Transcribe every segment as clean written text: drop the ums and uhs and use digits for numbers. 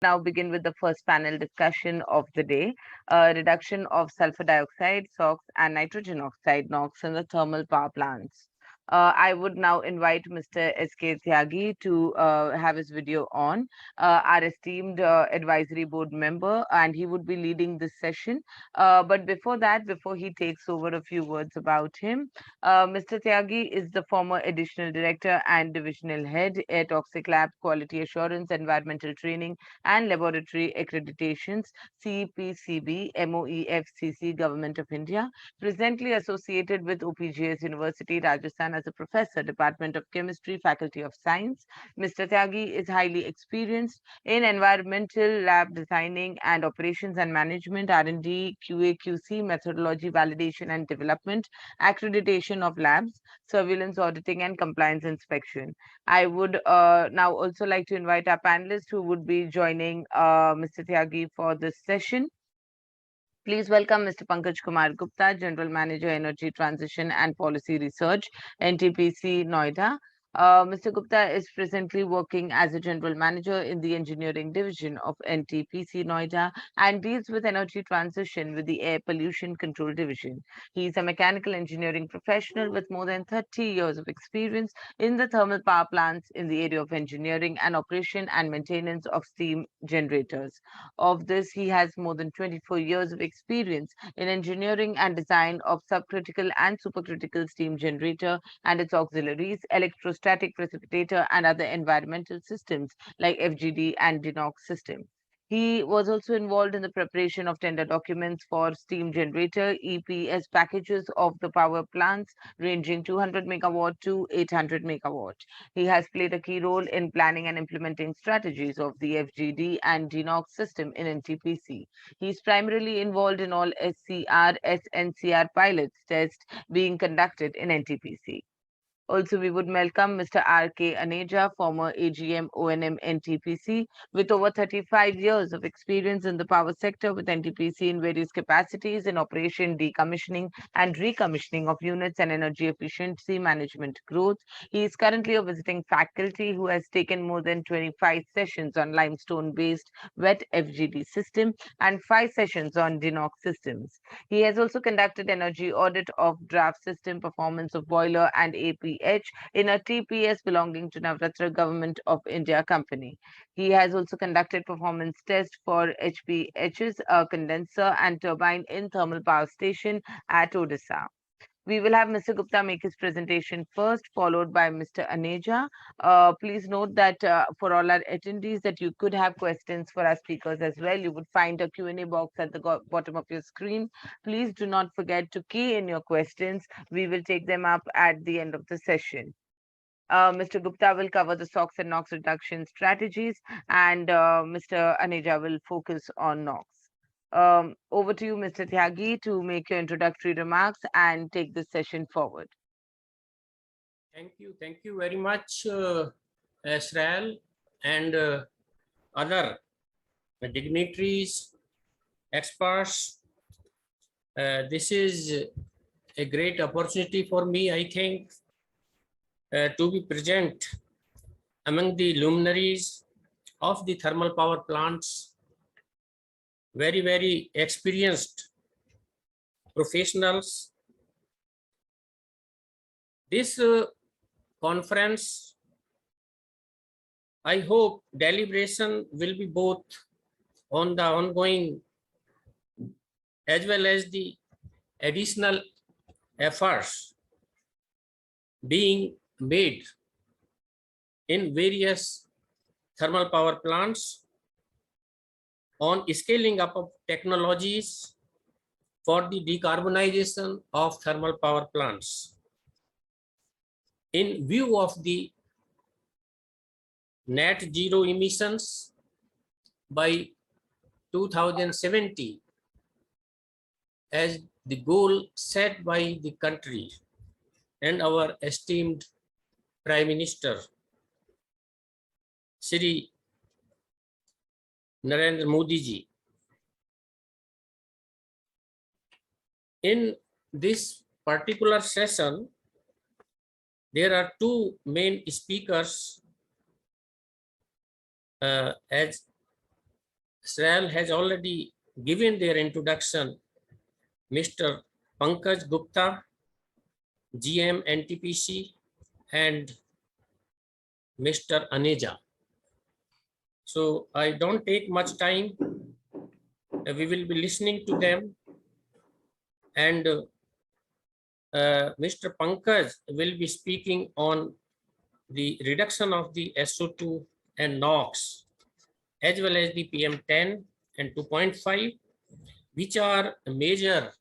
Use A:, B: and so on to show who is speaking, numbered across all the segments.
A: Now begin with the first panel discussion of the day, reduction of sulfur dioxide, SOx, and nitrogen oxide, NOx, in the thermal power plants. I would now invite Mr. S.K. Tyagi to have his video on, our esteemed advisory board member, and he would be leading this session. But before that, before he takes over, a few words about him. Mr. Tyagi is the former additional director and divisional head at Toxic Lab Quality Assurance, Environmental Training, and Laboratory Accreditations, CPCB, MOEFCC, Government of India, presently associated with OPGS University, Rajasthan as a professor, Department of Chemistry, Faculty of Science. Mr. Tyagi is highly experienced in environmental lab designing and operations and management, R&D, QA/QC, methodology validation and development, accreditation of labs, surveillance auditing, and compliance inspection. I would now also like to invite our panelists who would be joining Mr. Tyagi for this session. Please welcome Mr. Pankaj Kumar Gupta, General Manager, Energy Transition and Policy Research, NTPC, Noida. Mr. Gupta is presently working as a General Manager in the Engineering Division of NTPC, Noida, and deals with energy transition with the Air Pollution Control Division. He is a mechanical engineering professional with more than 30 years of experience in the thermal power plants in the area of engineering and operation and maintenance of steam generators. Of this, he has more than 24 years of experience in engineering and design of subcritical and supercritical steam generator and its auxiliaries, electrostatic precipitator, and other environmental systems like FGD and DINOX system. He was also involved in the preparation of tender documents for steam generator EPS packages of the power plants ranging 200 megawatt to 800 megawatt. He has played a key role in planning and implementing strategies of the FGD and DINOX system in NTPC. He is primarily involved in all SCR, SNCR pilots tests being conducted in NTPC. Also, we would welcome Mr. R.K. Aneja, former AGM ONM NTPC, with over 35 years of experience in the power sector with NTPC in various capacities in operation, decommissioning, and recommissioning of units and energy efficiency management growth. He is currently a visiting faculty who has taken more than 25 sessions on limestone-based wet FGD system and 5 sessions on DINOX systems. He has also conducted energy audit of draft system performance of boiler and APH in a TPS belonging to Navratra Government of India company. He has also conducted performance tests for HPHs, a condenser and turbine in thermal power station at Odisha. We will have Mr. Gupta make his presentation first, followed by Mr. Aneja. Please note that for all our attendees that you could have questions for our speakers as well. You would find a Q&A box at the bottom of your screen. Please do not forget to key in your questions. We will take them up at the end of the session. Mr. Gupta will cover the SOx and NOx reduction strategies, and Mr. Aneja will focus on NOx. Over to you, Mr. Tyagi, to make your introductory remarks and take this session forward.
B: Thank you very much, Israel and other dignitaries, experts. This is a great opportunity for me, I think, to be present among the luminaries of the thermal power plants, very experienced professionals. This conference, I hope deliberation will be both on the ongoing as well as the additional efforts being made in various thermal power plants on scaling up of technologies for the decarbonization of thermal power plants. In view of the net zero emissions by 2070 as the goal set by the country and our esteemed Prime Minister, Shri Narendra Modi ji. In this particular session, there are two main speakers as Sral has already given their introduction. Mr. Pankaj Gupta, GM NTPC, and Mr. Aneja. So I don't take much time. We will be listening to them, and Mr. Pankaj will be speaking on the reduction of the SO2 and NOx, as well as the PM10 and 2.5, which are major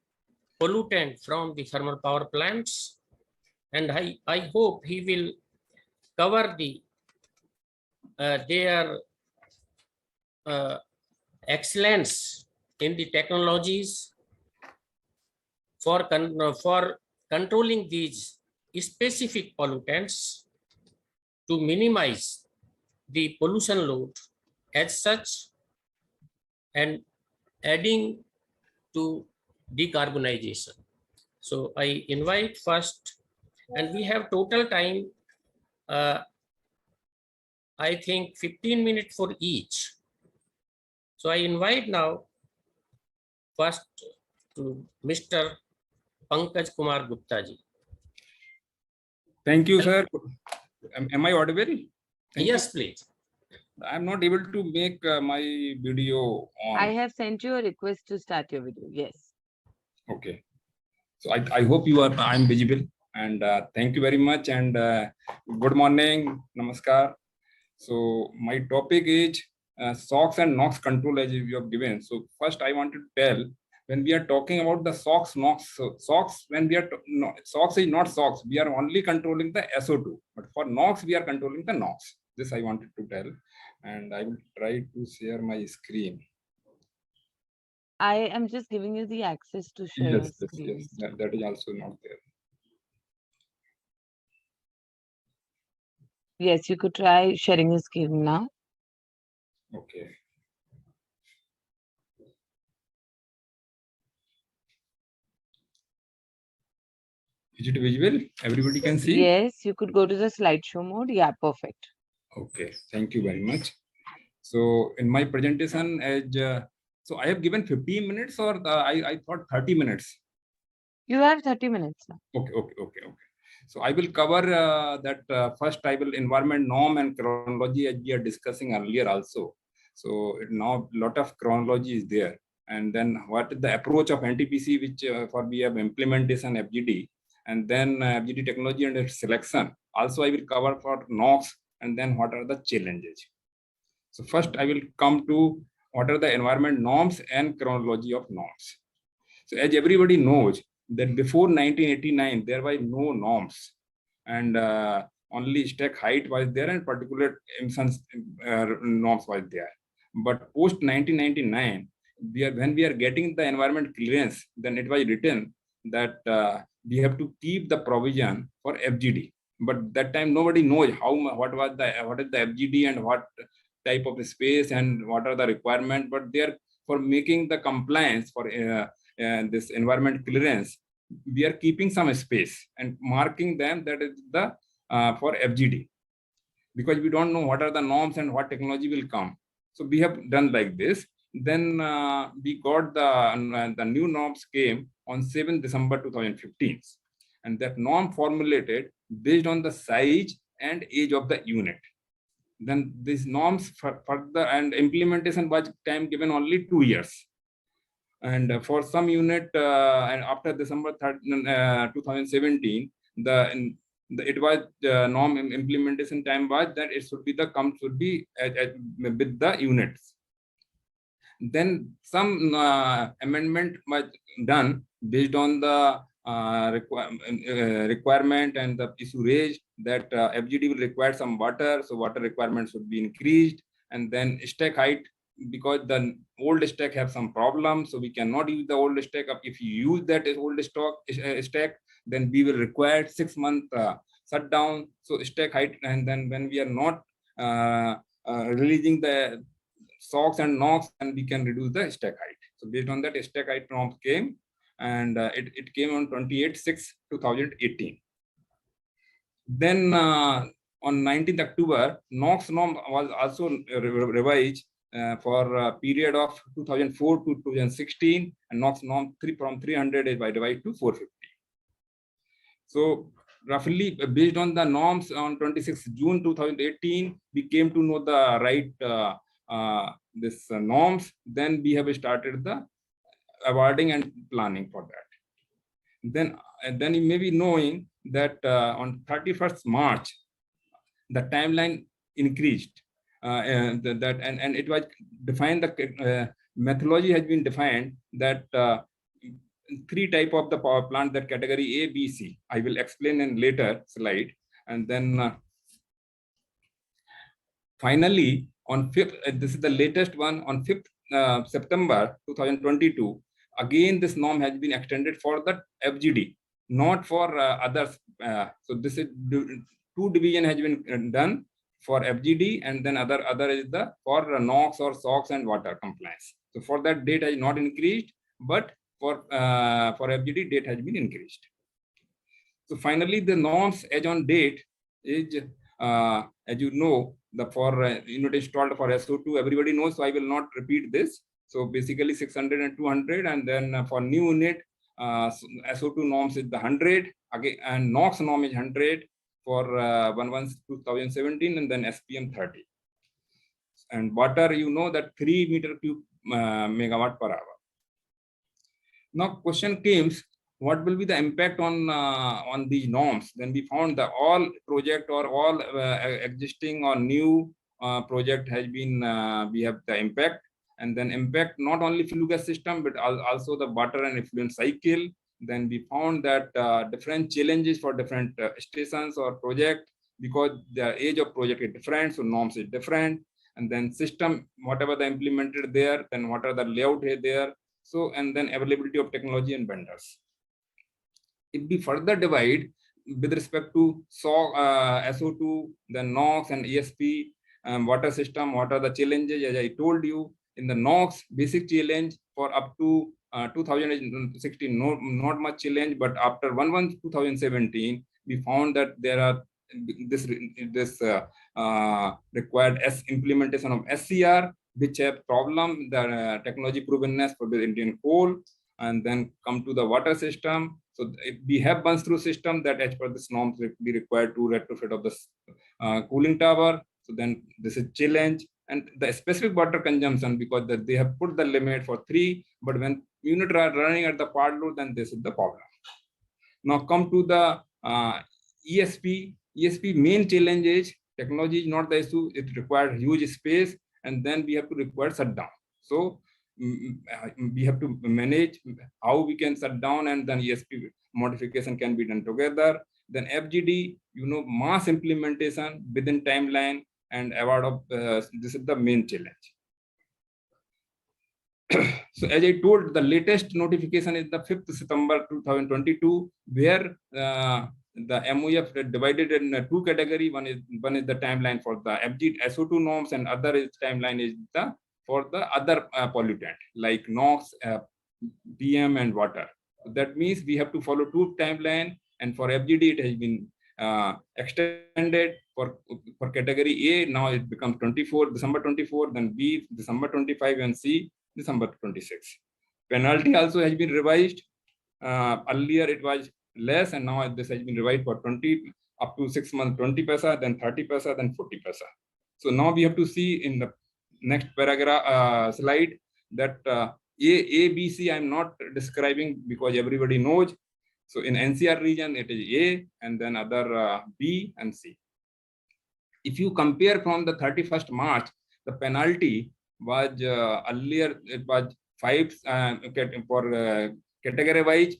B: pollutant from the thermal power plants. And I hope he will cover their excellence in the technologies for controlling these specific pollutants to minimize the pollution load as such, and adding to decarbonization. So I invite first, and we have total time, I think 15 minutes for each. So I invite now first to Mr. Pankaj Kumar Gupta ji.
C: Thank you, sir. Am I audible?
B: Yes, please.
C: I'm not able to make my video on.
A: I have sent you a request to start your video. Yes.
C: Okay. So I hope I'm visible, and thank you very much, and good morning, namaskar. So my topic is SOx and NOx control, as you have given. So first I want to tell, when we are talking about the SOx, NOx, SOx, when we are SOx is not SOx, we are only controlling the SO2, but for NOx we are controlling the NOx. This I wanted to tell, and I will try to share my screen.
A: I am just giving you the access to share your screen.
C: Yes. That is also not there.
A: Yes, you could try sharing your screen now.
C: Okay. Is it visible? Everybody can see?
A: Yes, you could go to the slideshow mode. Yeah, perfect.
C: Okay, thank you very much. So in my presentation, so I have given 15 minutes, or I thought 30 minutes.
A: You have 30 minutes now.
C: Okay. So I will cover that first. I will environment norm and chronology, as we are discussing earlier also. So now a lot of chronology is there, and then what is the approach of NTPC, which for we have implementation FGD, and then FGD technology and its selection. Also I will cover for NOx, and then what are the challenges. So first I will come to what are the environment norms and chronology of norms. So as everybody knows that before 1989, there were no norms, and only stack height was there and particular emissions norms was there. But post 1999, when we are getting the environment clearance, then it was written that we have to keep the provision for FGD. But that time nobody knows what is the FGD and what type of space and what are the requirements. But there, for making the compliance for this environment clearance, we are keeping some space and marking them that is the for FGD, because we don't know what are the norms and what technology will come. So we have done like this. Then we got the new norms came on 7th December 2015, and that norm formulated based on the size and age of the unit. Then these norms further and implementation was time given only 2 years. And for some unit, and after December 2017, it was norm implementation time was that it should be with the units. Then some amendment was done based on the requirement and the issue raised that FGD will require some water, so water requirements should be increased. And then stack height, because the old stack have some problems, so we cannot use the old stack. If you use that old stack, then we will require 6 month shutdown. So stack height, and then when we are not releasing the SOx and NOx, and we can reduce the stack height. So based on that, stack height norms came, and it came on 28/6/2018. Then on 19th October, NOx norm was also revised, for a period of 2004 to 2016, and NOx norm 3 from 300 is divided to 450. So roughly based on the norms on 26 June 2018, we came to know the right norms. Then we have started the awarding and planning for that. Then you may be knowing that on 31st March, the timeline increased. And it was defined, the methodology has been defined that three type of the power plant, that category A, B, C. I will explain in later slide. And then finally, on 5th, this is the latest one, on 5th September 2022, again, this norm has been extended for the FGD, not for others. So this is two division has been done for FGD, and then other is the for NOx or SOx and water compliance. So for that, date has not increased, but for FGD, date has been increased. So finally, the norms as on date is, as you know, the for unit installed for SO2, everybody knows, so I will not repeat this. So basically 600 and 200, and then for new unit, SO2 norms is the 100 again, and NOx norm is 100 for 2017, and then SPM 30. And water, you know, that 3 meter cube megawatt per hour. Now question comes, what will be the impact on these norms? Then we found that all project or all existing or new project has been, we have the impact. And then impact not only flue gas system, but also the water and effluent cycle. Then we found that different challenges for different stations or project, because the age of project is different, so norms is different. And then system, whatever the implemented there, then what are the layout here there. So, and then availability of technology and vendors. If we further divide with respect to SO2, then NOx and ESP, water system, what are the challenges? As I told you, in the NOx, basic challenge for up to 2016, not much challenge, but after 2017, we found that there are this required implementation of SCR, which have problem, the technology provenness for the Indian coal, and then come to the water system. So if we have burns through system that as per this norms be required to retrofit of the cooling tower. So then this is challenge. And the specific water consumption, because they have put the limit for 3, but when unit are running at the part load, then this is the problem. Now come to the ESP. ESP main challenge is technology is not the issue. It requires huge space, and then we have to require shutdown. So we have to manage how we can shut down, and then ESP modification can be done together. Then FGD, you know, mass implementation within timeline and award of this is the main challenge. So as I told, the latest notification is the 5th September 2022, where the MOF divided in two categories. One is the timeline for the FG SO2 norms, and other is timeline is the for the other pollutant like NOx, PM, and water. That means we have to follow two timeline, and for FGD it has been extended for category A. Now it becomes December 24, then B December 25, and C December 26. Penalty also has been revised. Earlier it was less, and now this has been revised for 20 up to 6 months, 20 paisa, then 30 paisa, then 40 paisa. So now we have to see in the next paragraph slide that A, B, C I'm not describing because everybody knows. So in NCR region it is A, and then other B and C. If you compare from the 31st March, the penalty was earlier it was 5 for category wise.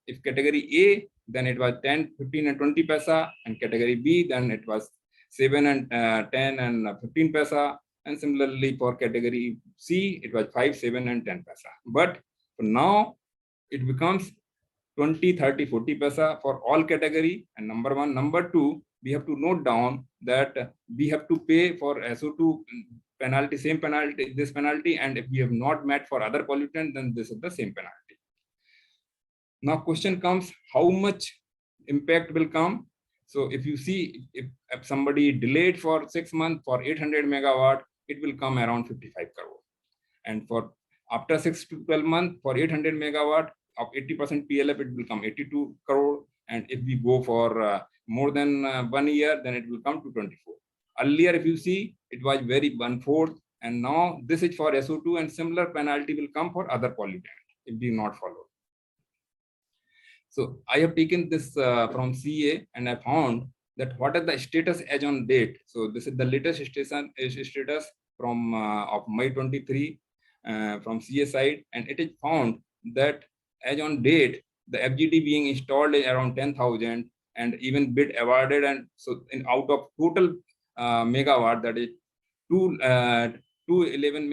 C: If category A, then it was 10, 15, and 20 paisa, and category B, then it was 7 and 10 and 15 paisa, and similarly for category C, it was 5, 7, and 10 paisa. But now it becomes 20, 30, 40 paisa for all category, and number one. Number two, we have to note down that we have to pay for SO2 penalty, same penalty, this penalty, and if we have not met for other pollutant, then this is the same penalty. Now question comes, how much impact will come? So if you see, if somebody delayed for 6 months for 800 megawatt, it will come around 55 crore. And for after 6 to 12 months, for 800 megawatt of 80% PLF, it will come 82 crore. And if we go for more than 1 year, then it will come to 24. Earlier, if you see, it was very 1/4, and now this is for SO2, and similar penalty will come for other pollutant if we not follow. So I have taken this from CA, and I found that what is the status as on date. So this is the latest status from of May 23 from CA side, and it is found that as on date, the FGD being installed is around 10,000, and even bid awarded, and so in out of total megawatt, that is 211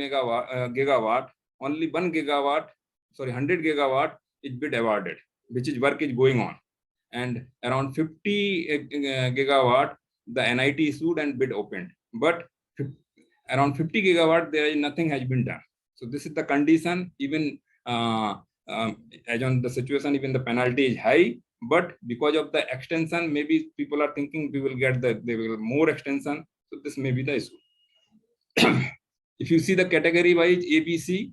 C: gigawatt, only 1 gigawatt, sorry, 100 gigawatt is bid awarded, which is work is going on, and around 50 gigawatt the NIT issued and bid opened, but around 50 gigawatt there is nothing has been done. So this is the condition. Even as on the situation, even the penalty is high, but because of the extension, maybe people are thinking we will get more extension. So this may be the issue. If you see the category wise ABC,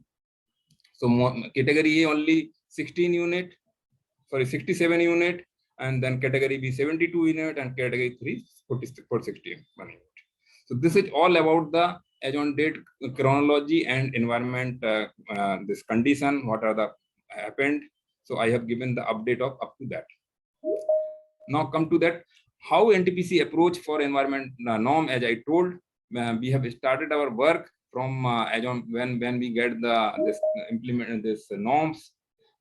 C: so category A only 16 unit, sorry, 67 unit, and then category B 72 unit, and category 3 461 unit. So this is all about the as on date chronology and environment, this condition, what are the happened. So I have given the update of up to that. Now come to that, how NTPC approach for environment norm. As I told, we have started our work from as on when we get this implement this norms,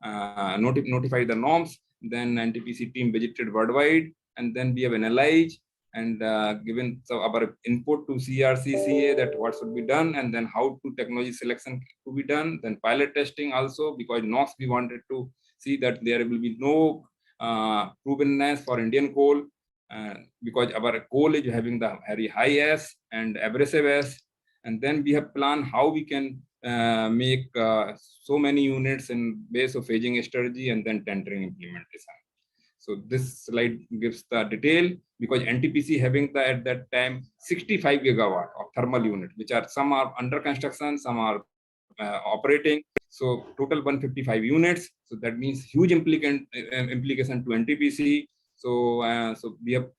C: notify the norms. Then NTPC team visited worldwide, and then we have analyzed and given our input to CRC/CA that what should be done, and then how to technology selection to be done. Then pilot testing also, because NOx we wanted to see that there will be no provenness for Indian coal, because our coal is having the very high S and abrasive S. And then we have planned how we can make so many units in base of phasing strategy and then tendering implementation. So this slide gives the detail, because NTPC having the at that time 65 gigawatt of thermal unit, which are some are under construction, some are operating. So total 155 units. So that means huge implication to NTPC. So so we have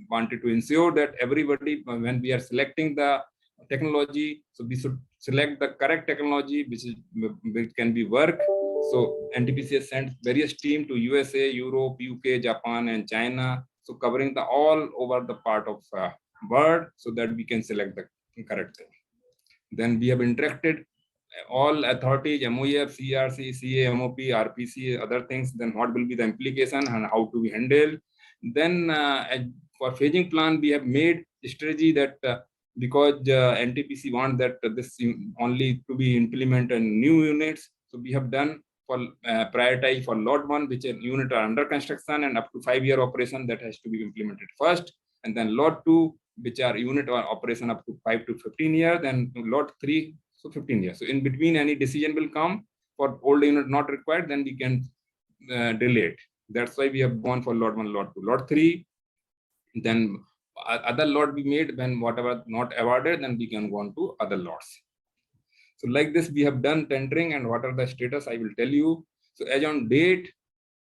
C: wanted to ensure that everybody, when we are selecting the technology, so we should select the correct technology which can be work. So NTPC has sent various teams to USA, Europe, UK, Japan, and China. So covering the all over the part of world, so that we can select the correct thing. Then we have interacted all authorities, MOEF, CRC, CA, MOP, RPC, other things. Then what will be the implication and how to be handled. Then for phasing plan, we have made strategy that because NTPC want that this only to be implemented in new units. So we have done for prioritize for lot 1, which unit are under construction and up to 5-year operation, that has to be implemented first. And then lot 2, which are unit or operation up to 5 to 15 years. Then lot 3, so 15 years. So in between, any decision will come for old unit not required, then we can delay it. That's why we have gone for lot 1, lot 2, lot 3. Then other lot we made when whatever not awarded, then we can go on to other lots. So like this, we have done tendering, and what are the status, I will tell you. So as on date,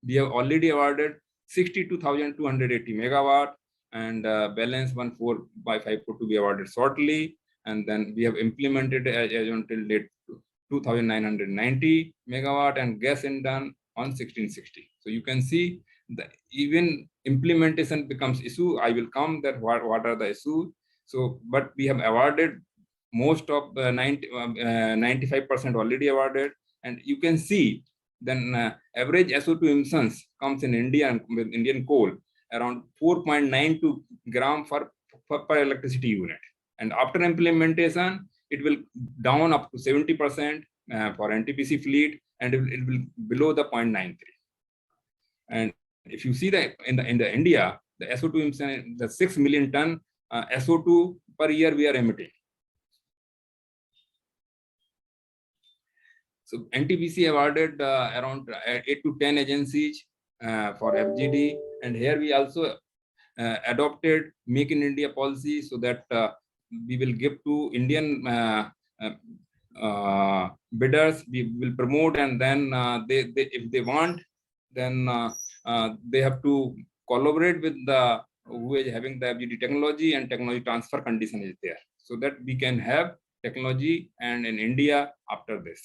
C: we have already awarded 62,280 megawatt, and balance 1,4/5 to be awarded shortly. And then we have implemented as until date 2,990 megawatt, and gas in done on 1660. So you can see the even implementation becomes issue. I will come that what are the issues. So but we have awarded most of the 95% already awarded, and you can see then average SO2 emissions comes in India and with Indian coal around 4.92 gram per electricity unit. And after implementation, it will down up to 70% for NTPC fleet, and it will below the 0.93. And if you see that in the India, the SO2 emission, the 6 million ton SO2 per year we are emitting. So NTPC awarded around 8 to 10 agencies for FGD, and here we also adopted Make in India policy, so that we will give to Indian bidders. We will promote, and then they if they want, then they have to collaborate with the who is having the FGD technology, and technology transfer condition is there, so that we can have technology and in India after this.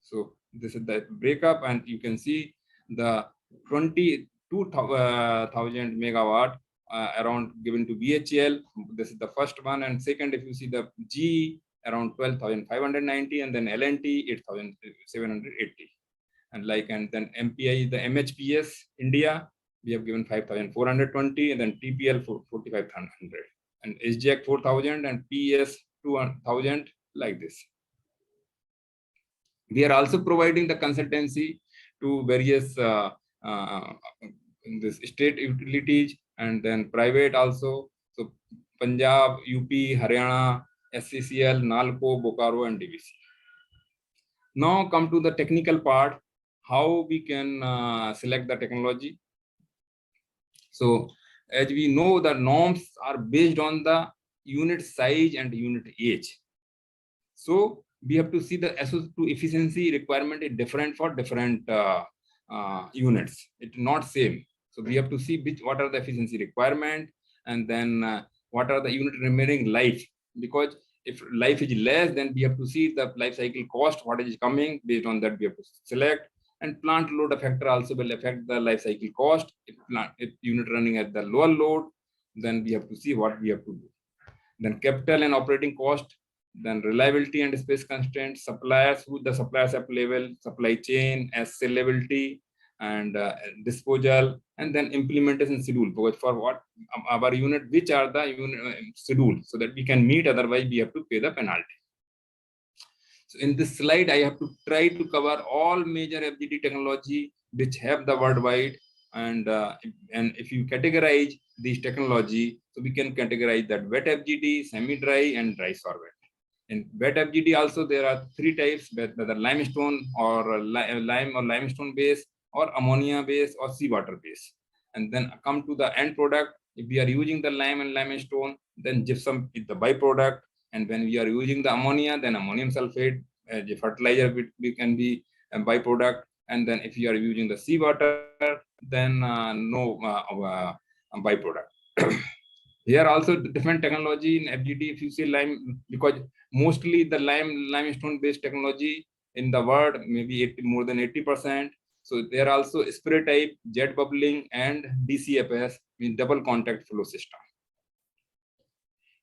C: So this is the breakup, and you can see the 22,000 megawatt around given to BHEL. This is the first one, and second, if you see the G around 12,590, and then LNT 8,780, and then MPI, the MHPS India, we have given 5,420, and then TPL for 4,500, and SGAC 4,000, and PS 2,000, like this. We are also providing the consultancy to various this state utilities, and then private also. So Punjab, UP, Haryana, SCCL, NALCO, Bokaro, and DVC. Now come to the technical part, how we can select the technology. So as we know, the norms are based on the unit size and unit age. So we have to see the SO2 efficiency requirement is different for different units. It's not same. So we have to see what are the efficiency requirement, and then what are the unit remaining life. Because if life is less, then we have to see the life cycle cost, what is coming. Based on that, we have to select. And plant load factor also will affect the life cycle cost. If unit running at the lower load, then we have to see what we have to do. Then capital and operating cost, then reliability and space constraints, suppliers, who the suppliers available, supply chain, scalability, and disposal, and then implementation schedule. Because for what our unit, which are the unit schedule, so that we can meet, otherwise we have to pay the penalty. So in this slide, I have to try to cover all major FGD technology which have the worldwide, and if you categorize these technology, so we can categorize that wet FGD, semi-dry, and dry sorbent. In wet FGD also there are three types, whether limestone or lime or limestone base, or ammonia base, or seawater base. And then come to the end product. If we are using the lime and limestone, then gypsum is the byproduct. And when we are using the ammonia, then ammonium sulfate as a fertilizer we can be a byproduct. And then if you are using the seawater, then no byproduct. Here also different technology in FGD. If you see lime, because mostly the limestone based technology in the world, maybe more than 80%. So there are also spray type, jet bubbling, and DCFS, means double contact flow system.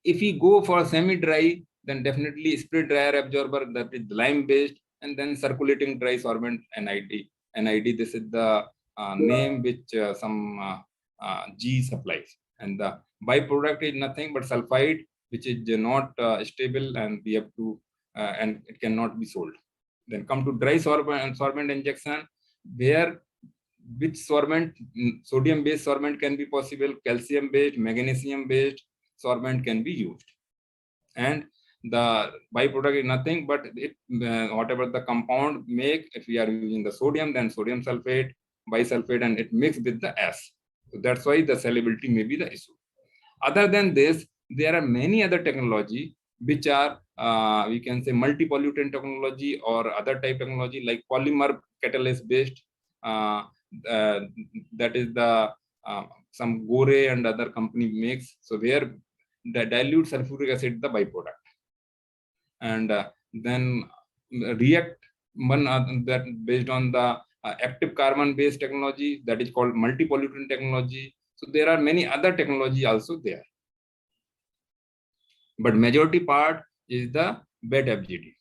C: If we go for semi-dry, then definitely spray dryer absorber, that is lime based, and then circulating dry sorbent NID. This is the name which some G supplies. And the byproduct is nothing but sulfide, which is not stable, and we have to and it cannot be sold. Then come to dry sorbent and sorbent injection, where which sorbent, sodium based sorbent can be possible, calcium based, magnesium based sorbent can be used. And the byproduct is nothing but it whatever the compound make. If we are using the sodium, then sodium sulfate, bisulfate, and it mixed with the S. So that's why the solubility may be the issue. Other than this, there are many other technology which are we can say multi-pollutant technology or other type technology like polymer catalyst based. That is the some Gore and other company makes. So where the dilute sulfuric acid the byproduct, and then react one that based on the active carbon based technology, that is called multi-pollutant technology. So there are many other technology also there, but majority part is the wet FGD.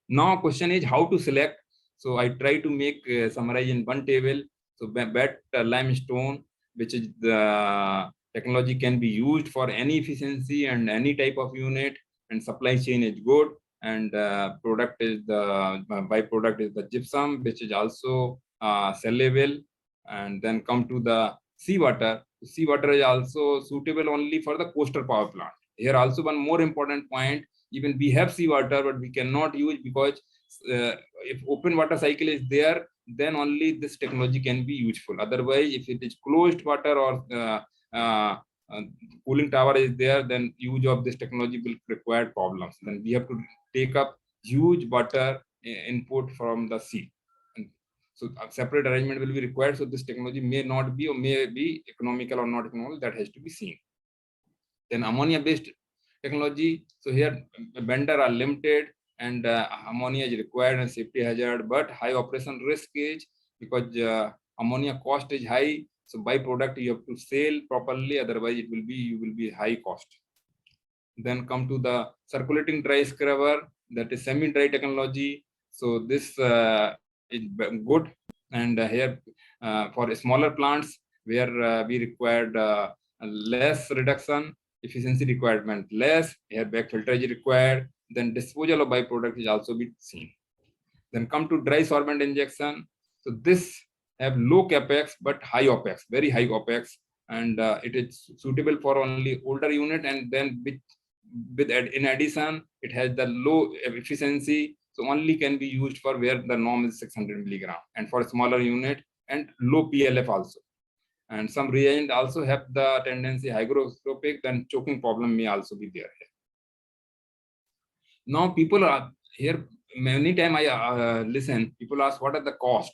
C: Now question is how to select. So I try to make summarize in one table. So wet limestone, which is the technology, can be used for any efficiency and any type of unit, and supply chain is good, and product is the byproduct is the gypsum, which is also sellable. And then come to the seawater. Seawater is also suitable only for the coastal power plant. Here also one more important point, even we have seawater, but we cannot use, because if open water cycle is there, then only this technology can be useful. Otherwise, if it is closed water or cooling tower is there, then use of this technology will require problems. Then we have to take up huge water input from the sea. And so a separate arrangement will be required. So this technology may not be or may be economical or not economical, that has to be seen. Then ammonia-based technology. So here vendor are limited and ammonia is required and safety hazard, but high operation risk is because ammonia cost is high. So byproduct you have to sell properly, otherwise you will be high cost. Then come to the circulating dry scrubber, that is semi-dry technology. So this is good, and here for smaller plants where we required less reduction, efficiency requirement less, here back filter is required, then disposal of byproduct is also be seen. Then come to dry sorbent injection. So this have low capex but high opex, very high opex, and it is suitable for only older unit, and then in addition it has the low efficiency, so only can be used for where the norm is 600 milligram, and for smaller unit and low PLF also. And some reagent also have the tendency hygroscopic, then choking problem may also be there. Now people are here, many time I listen, people ask what are the cost.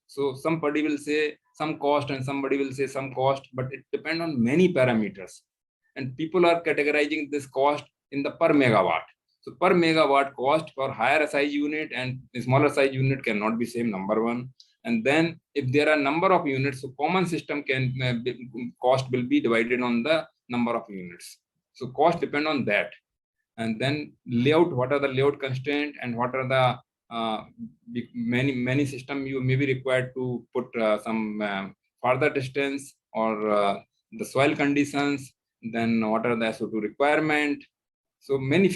C: So somebody will say some cost and somebody will say some cost, but it depends on many parameters. And people are categorizing this cost in the per megawatt. So per megawatt cost for higher size unit and smaller size unit cannot be same, number one. And then if there are number of units, so common system can cost will be divided on the number of units. So cost depend on that. And then layout, what are the layout constraint and what are the many system you may be required to put some further distance or the soil conditions, then what are the SO2 requirement. So many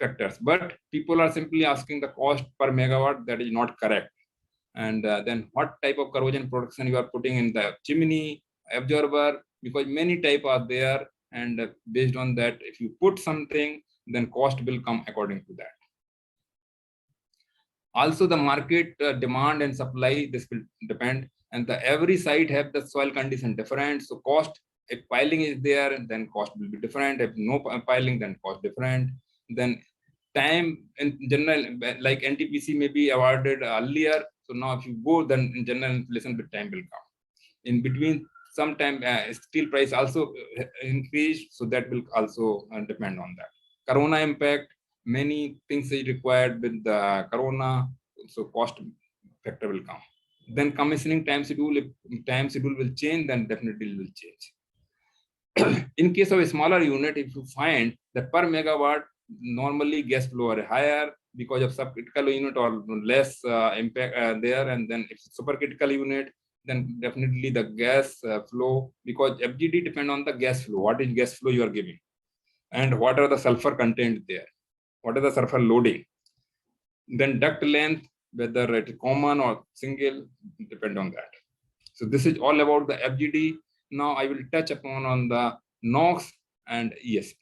C: factors, but people are simply asking the cost per megawatt, that is not correct. And then what type of corrosion protection you are putting in the chimney, absorber, because many type are there, and based on that, if you put something, then cost will come according to that. Also the market demand and supply, this will depend, and every site have the soil condition different, so cost, if piling is there, then cost will be different. If no piling, then cost different. Then time in general, like NTPC may be awarded earlier, so now if you go, then in general inflation with time will come. In between, sometime steel price also increase, so that will also depend on that. Corona impact, many things is required with the corona, so cost factor will come. Then commissioning time schedule, if time schedule will change, then definitely it will change. In case of a smaller unit, if you find that per megawatt normally gas flow are higher because of subcritical unit or less impact there, and then if supercritical unit, then definitely the gas flow, because FGD depend on the gas flow, what is gas flow you are giving, and what are the sulfur content there, what are the sulfur loading. Then duct length, whether it is common or single, depend on that. So this is all about the FGD. Now I will touch upon on the NOx and ESP.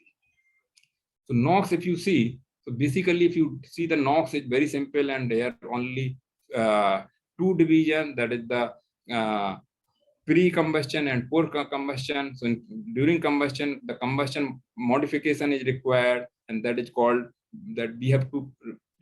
C: So NOx, if you see, so basically if you see the NOx is very simple, and there are only two division, that is the pre-combustion and post-combustion. So during combustion, the combustion modification is required, and that is called that we have to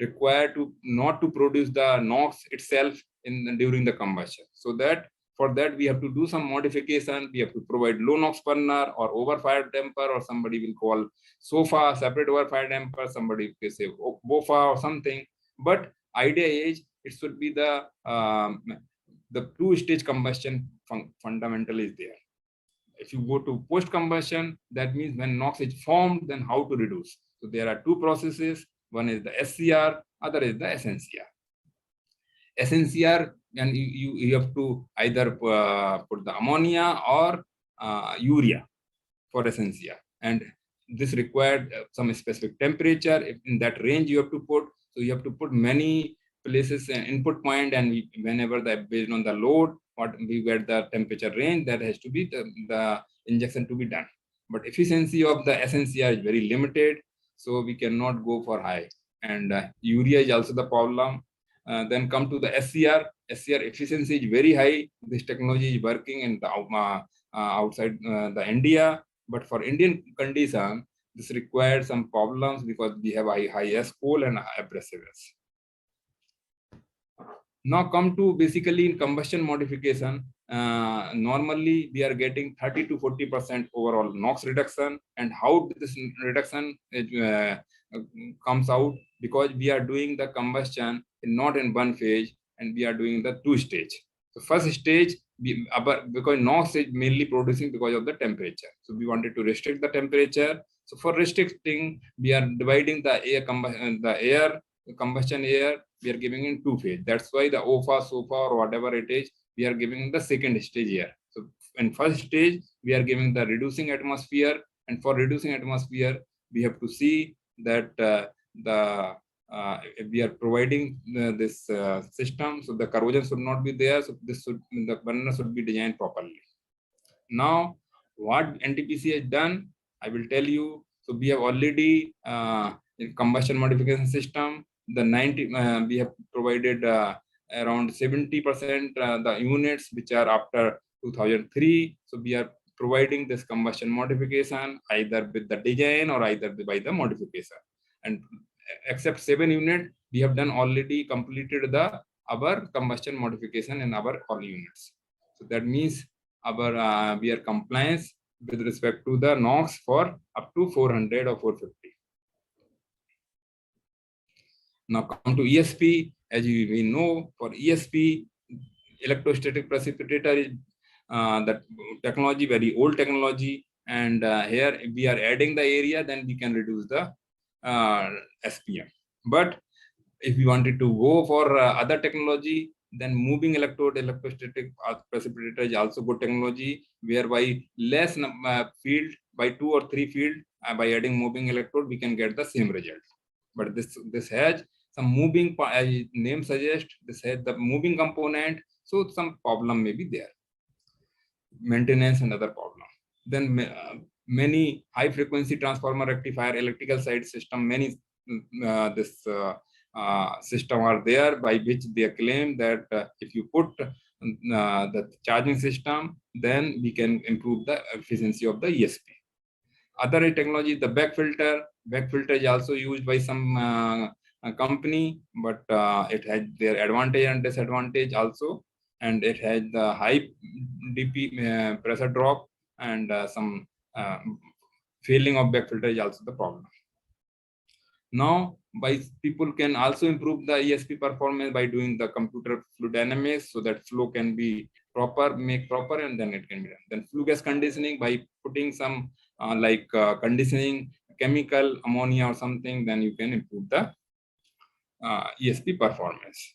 C: require to not to produce the NOx itself during the combustion. So that for that we have to do some modification. We have to provide low NOx burner or overfire damper, or somebody will call SOFA, separate overfire damper, somebody will say BOFA or something. But idea is it should be the two-stage combustion fundamental is there. If you go to post-combustion, that means when NOx is formed, then how to reduce. So there are two processes. One is the SCR, other is the SNCR. SNCR, and you have to either put the ammonia or urea for SNCR, and this required some specific temperature. If in that range you have to put, so you have to put many places input point, and whenever based on the load, what we get the temperature range, that has to be the injection to be done. But efficiency of the SNCR is very limited, so we cannot go for high, and urea is also the problem. Then come to the SCR. SCR efficiency is very high. This technology is working in the outside the India, But for Indian condition, this required some problems because we have high S coal and abrasives. Now come to basically in combustion modification. Normally we are getting 30 to 40% overall NOx reduction. And how this reduction comes out? Because we are doing the combustion not in one phase, and we are doing the two stage. So first stage, because NOx is mainly producing because of the temperature. So we wanted to restrict the temperature. So for restricting, we are dividing the combustion air, we are giving in two phase. That's why the OFA, SOFA, or whatever it is, we are giving the second stage air. So in first stage, we are giving the reducing atmosphere, and for reducing atmosphere, we have to see that we are providing this system, so the corrosion should not be there. So the burner should be designed properly. Now, what NTPC has done, I will tell you. So we have already in combustion modification system, we have provided around 70% the units which are after 2003. So we are providing this combustion modification either with the design or either by the modification. And except 7 units, we have done already completed our combustion modification in our all units. So that means our we are compliance with respect to the NOx for up to 400 or 450. Now come to ESP. As we know, for ESP, electrostatic precipitator is the technology, very old technology. And here, if we are adding the area, then we can reduce the SPM. But if we wanted to go for other technology, then moving electrostatic precipitator is also good technology, whereby less field by 2 or 3 field by adding moving electrode, we can get the same result. But this has some moving, as name suggests, this has the moving component, so some problem may be there, maintenance and other problem. Then many high frequency transformer rectifier, electrical side system, many system are there by which they claim that if you put the charging system, then we can improve the efficiency of the ESP. Other technology, the back filter. Back filter is also used by some company, but it has their advantage and disadvantage also. And it has the high DP pressure drop, and some failing of back filter is also the problem. Now, people can also improve the ESP performance by doing the computer fluid dynamics, so that flow can be make proper, and then it can be done. Then flue gas conditioning, by putting some conditioning chemical, ammonia or something, then you can improve the ESP performance.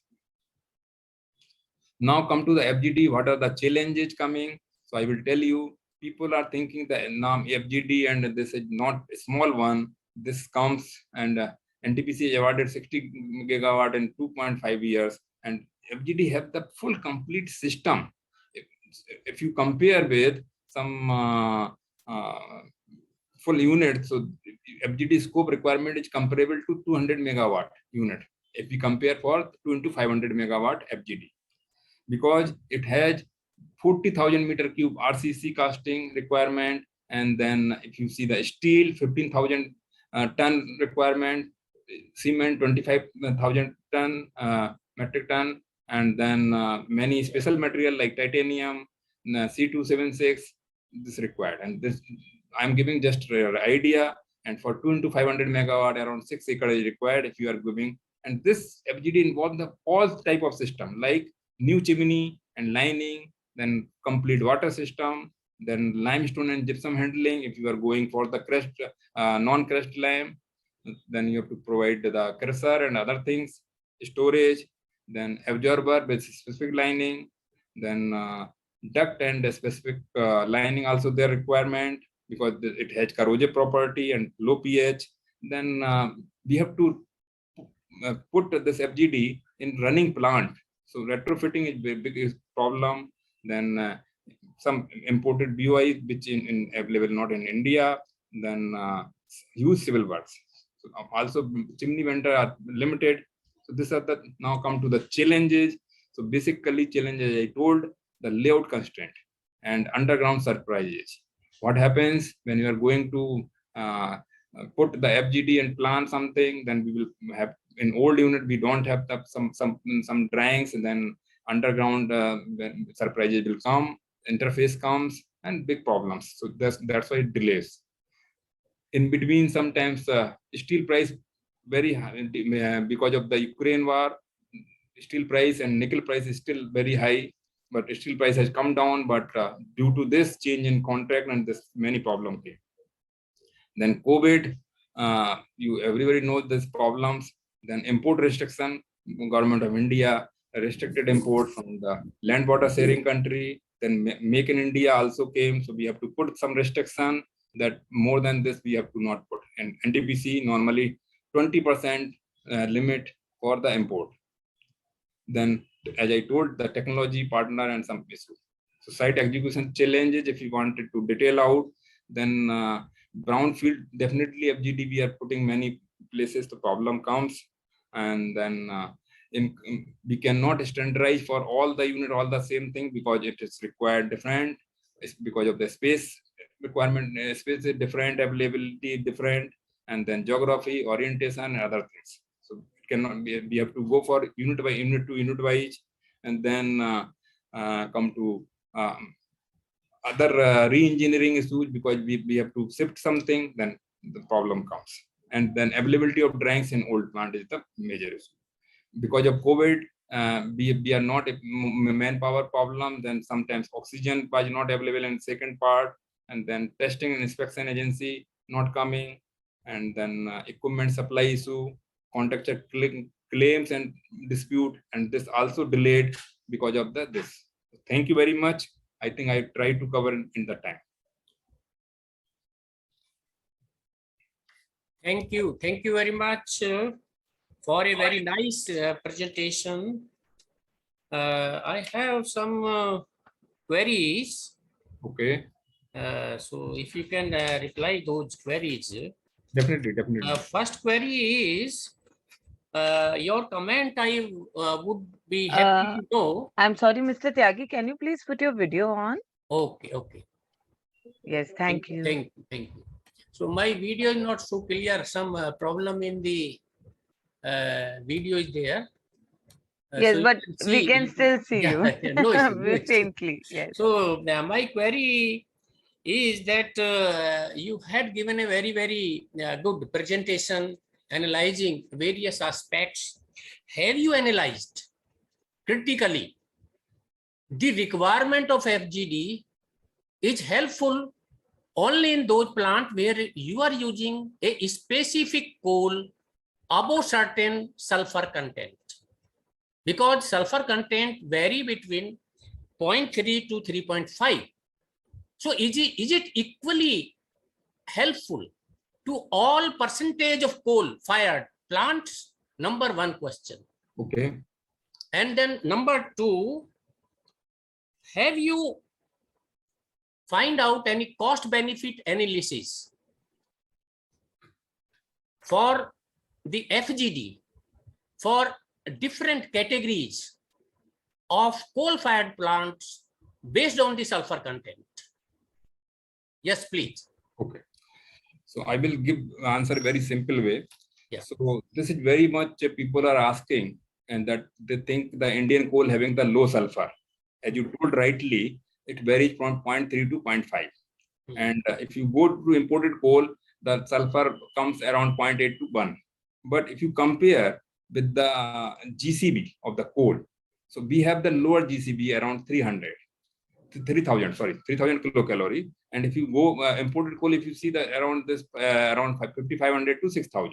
C: Now come to the FGD. What are the challenges coming? So I will tell you, people are thinking the FGD, and this is not a small one. This comes, and NTPC awarded 60 gigawatt in 2.5 years, and FGD have the full complete system. If you compare with some full unit, so FGD scope requirement is comparable to 200 megawatt unit. If we compare for 2 into 500 megawatt FGD, because it has 40,000 meter cube RCC casting requirement, and then if you see the steel, 15,000 ton requirement, cement 25,000 ton metric ton, and then many special material like titanium, C276, this required. And this I'm giving just an idea. And for 2 into 500 megawatt, around 6 acres is required if you are giving. And this FGD involves the all type of system, like new chimney and lining, then complete water system, then limestone and gypsum handling. If you are going for the crushed, non-crushed lime, then you have to provide the crusher and other things, storage, then absorber with specific lining, then duct and specific lining also their requirement, because it has corrosive property and low pH. Then we have to put this FGD in running plant. So retrofitting is a big problem. Then some imported BOI which in available not in India. Then huge civil works. So also chimney vendor are limited. So these are the now come to the challenges. So basically challenges I told, the layout constraint and underground surprises. What happens when you are going to put the FGD and plant something? Then we will have in old unit we don't have some drawings, and then underground when surprises will come, interface comes, and big problems. So that's why it delays. In between, sometimes steel price very high because of the Ukraine war. Steel price and nickel price is still very high, but steel price has come down. But due to this change in contract and this many problem came. Then COVID, everybody knows these problems. Then import restriction, government of India restricted import from the land water sharing country. Then Make in India also came, so we have to put some restriction that more than this we have to not put. And NTPC normally 20% limit for the import. Then, as I told, the technology partner and some issues. So site execution challenges, if you wanted to detail out, then brownfield, definitely FGD we are putting many places, the problem comes. And then we cannot standardize for all the unit, all the same thing, because it is required different. It's because of the space requirement, space is different, availability different, and then geography, orientation, and other things. So it cannot be, we have to go for unit by unit to unit wise, and then come to other re-engineering issues, because we have to shift something, then the problem comes. And then availability of drawings in old plant is the major issue. Because of COVID, we are not a manpower problem. Then sometimes oxygen was not available in second part, and then testing and inspection agency not coming, and then equipment supply issue, contractor claims and dispute, and this also delayed because of this. Thank you very much. I think I tried to cover in the time.
B: Thank you very much for a very nice presentation. I have some queries.
C: Okay.
B: So if you can reply those queries.
C: Definitely.
B: First query is your comment. I would be happy to know.
A: I'm sorry, Mr. Tyagi, can you please put your video on?
B: Okay.
A: Yes, thank you.
B: Thank you. So my video is not so clear. Some problem in the video is there.
A: Yes,
B: so
A: but we can still see you
B: no issue.
A: faintly. Yes.
B: So my query is that you had given a very good presentation analyzing various aspects. Have you analyzed critically the requirement of FGD is helpful only in those plants where you are using a specific coal above certain sulfur content? Because sulfur content vary between 0.3 to 3.5. So is it equally helpful to all percentage of coal fired plants? Number one question.
C: Okay.
B: And then number two, have you find out any cost benefit analysis for the FGD for different categories of coal-fired plants based on the sulfur content? Yes, please.
C: Okay. So I will give answer very simple way.
B: Yeah.
C: So this is very much people are asking, and that they think the Indian coal having the low sulfur. As you told rightly, it varies from 0.3 to 0.5. And if you go to imported coal, the sulfur comes around 0.8 to 1. But if you compare with the GCB of the coal, so we have the lower GCB around 3,000 kilocalorie. And if you go imported coal, if you see that around 5,500 to 6,000.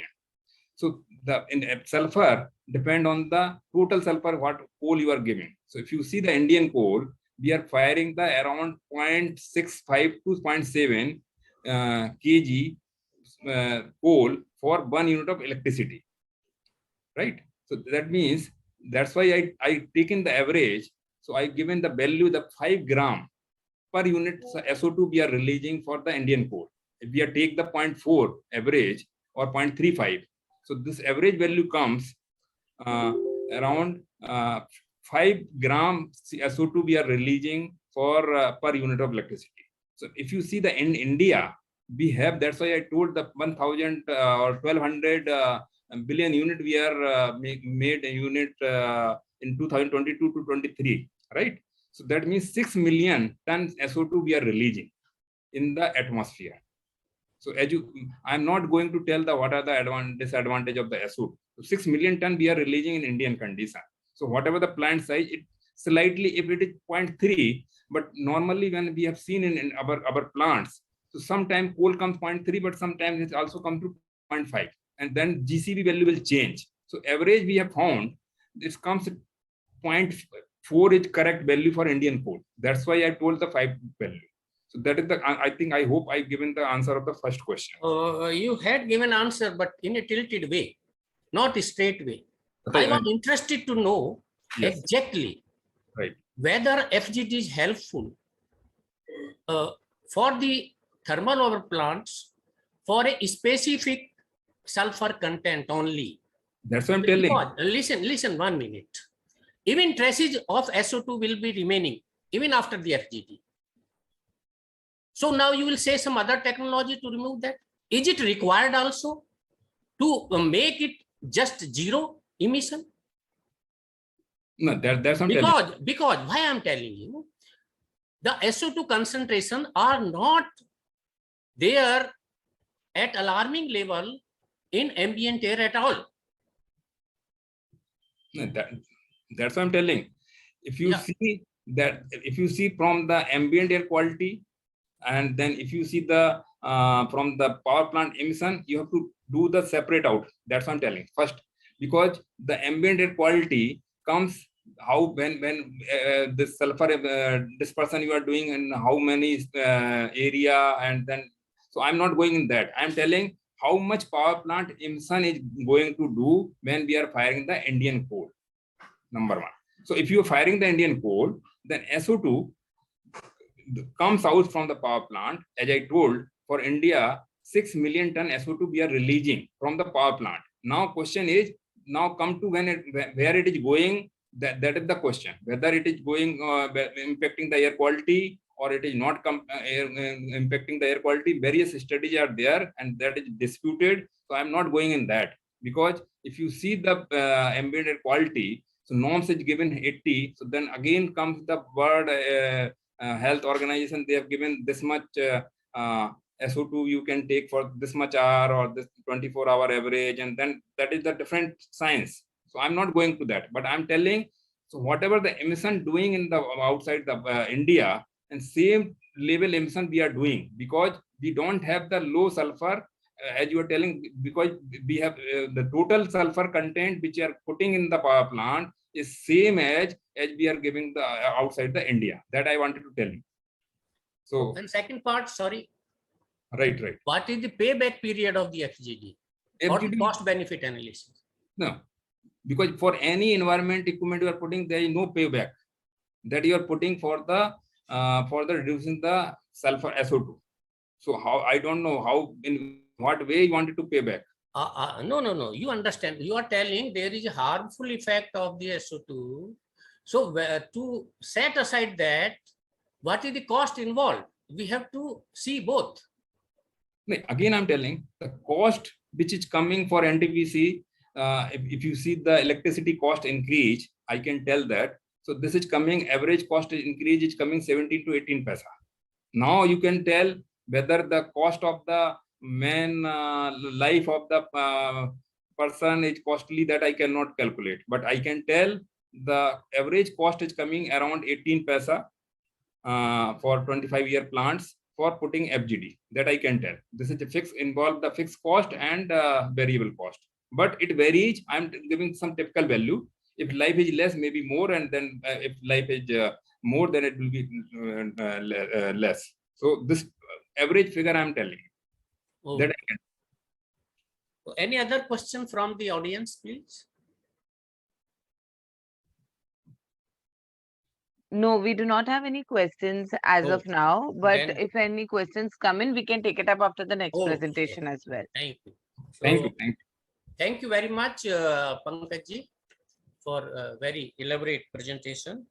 C: So the sulfur depend on the total sulfur what coal you are giving. So if you see the Indian coal, we are firing the around 0.65 to 0.7 kg coal for 1 unit of electricity, right? So that means that's why I taken the average. So I given the value the 5 gram per unit SO2 we are releasing for the Indian coal. If we are take the 0.4 average or 0.35, so this average value comes around 5 gram SO2 we are releasing for per unit of electricity. So if you see in India, we have, that's why I told the 1000 or 1200 billion unit we are made a unit in 2022 to 23, right? So that means 6 million tons SO2 we are releasing in the atmosphere. So I'm not going to tell what are the disadvantage of the SO2. So 6 million ton we are releasing in Indian condition. So whatever the plant size, it slightly, if it is 0.3, but normally when we have seen in our plants, so sometimes coal comes 0.3, but sometimes it also comes to 0.5, and then GCB value will change. So average we have found, this comes 0.4 is correct value for Indian coal. That's why I told the 5 value. So that is I hope I've given the answer of the first question.
B: You had given answer, but in a tilted way, not a straight way.
C: Okay,
B: I was interested to know exactly whether FGD is helpful for the thermal power plants for a specific sulfur content only.
C: That's what I'm telling.
B: Listen 1 minute. Even traces of SO2 will be remaining even after the FGD. So now you will say some other technology to remove that. Is it required also to make it just zero emission?
C: No, that's not
B: because why I'm telling you, the SO2 concentration are not there at alarming level in ambient air at all.
C: No, that's what I'm telling. If you see that, if you see from the ambient air quality, and then if you see the from the power plant emission, you have to do the separate out. That's what I'm telling first, because the ambient air quality comes how when this sulfur dispersion you are doing and how many area, and then so I'm not going in that. I'm telling how much power plant emission is going to do when we are firing the Indian coal. Number one. So if you are firing the Indian coal, then SO2 comes out from the power plant. As I told, for India, 6 million ton SO2 we are releasing from the power plant. Now question is, now come to where it is going. That is the question, whether it is going impacting the air quality or it is not impacting the air quality. Various studies are there and that is disputed. So I'm not going in that, because if you see the ambient air quality, so norms is given 80. So then again comes the World Health Organization. They have given this much SO2 you can take for this much hour or this 24-hour average, and then that is the different science. So I'm not going to that, but I'm telling, so whatever the emission doing in the outside the India, and same level emission we are doing, because we don't have the low sulfur as you are telling, because we have the total sulfur content which you are putting in the power plant is same as we are giving the outside the India. That I wanted to tell you. So
B: and second part, sorry.
C: Right.
B: What is the payback period of the FGD? Or the cost benefit analysis?
C: No, because for any environment equipment you are putting, there is no payback that you are putting for the reducing the sulfur SO2. So how, I don't know how, in what way you wanted to pay back.
B: No. You understand. You are telling there is a harmful effect of the SO2. So to set aside that, what is the cost involved? We have to see both.
C: Again, I'm telling the cost which is coming for NTPC. If you see the electricity cost increase, I can tell that. So this is coming, average cost increase is coming 17 to 18 paisa. Now you can tell whether the cost of the man life of the person is costly, that I cannot calculate, but I can tell the average cost is coming around 18 paisa for 25-year plants for putting FGD. That I can tell. This is a fixed, involve the fixed cost and variable cost, but it varies. I'm giving some typical value. If life is less, maybe more, and then if life is more, then it will be less. So this average figure I'm telling you. That I can.
B: Any other question from the audience, please?
A: No, we do not have any questions as of now, but then, if any questions come in, we can take it up after the next presentation as well.
B: Thank you. So,
C: Thank you
B: very much, Pankaj ji, for a very elaborate presentation.